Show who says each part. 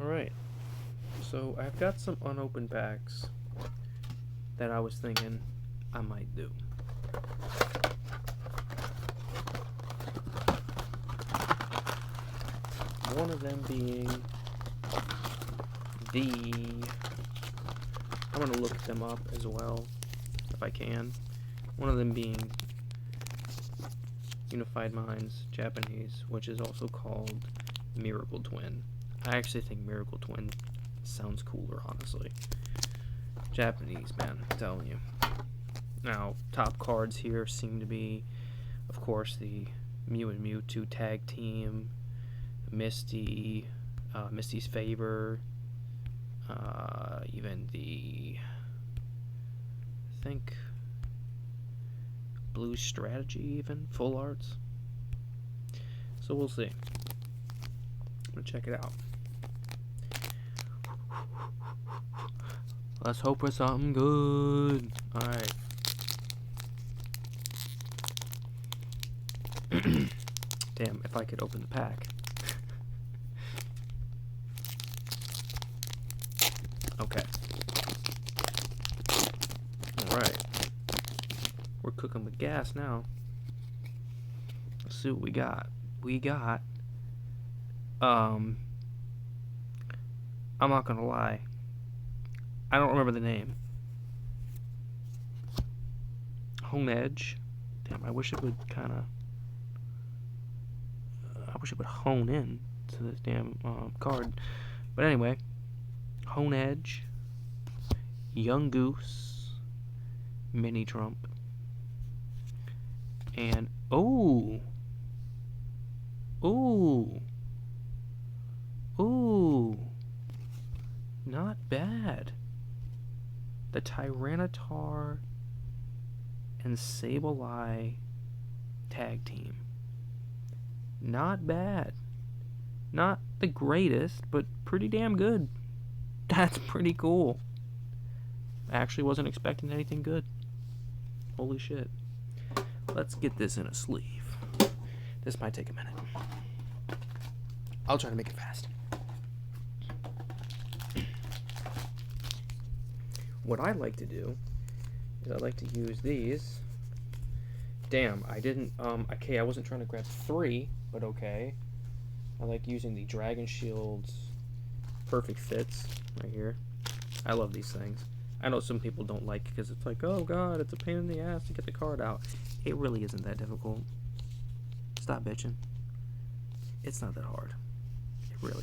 Speaker 1: Alright, so I've got some unopened packs that I was thinking I might do. One of them being I'm going to look them up as well, if I can. One of them being Unified Minds Japanese, which is also called Miracle Twin. I actually think Miracle Twin sounds cooler, honestly. Japanese, man, I'm telling you. Now, top cards here seem to be, of course, the Mew and Mewtwo tag team, Misty, Misty's Favor, even the, I think, Blue Strategy, even, full arts. So we'll see. I'm gonna check it out. Let's hope for something good. Alright. Damn, if I could open the pack. Okay. Alright. We're cooking with gas now. Let's see what we got. I'm not gonna lie. I don't remember the name. Honedge. Damn, I wish it would hone in to this damn card. But anyway, Honedge, Young Goose, Mini Trump, and ooh, not bad. The Tyranitar and Sableye tag team. Not bad. Not the greatest, but pretty damn good. That's pretty cool. I actually wasn't expecting anything good. Holy shit. Let's get this in a sleeve. This might take a minute. I'll try to make it fast. What I like to do is I like to use these. Damn, I didn't, okay, I wasn't trying to grab 3, but okay. I like using the Dragon Shield's Perfect Fits right here. I love these things. I know some people don't like it because it's like, oh god, it's a pain in the ass to get the card out. It really isn't that difficult. Stop bitching. It's not that hard. It really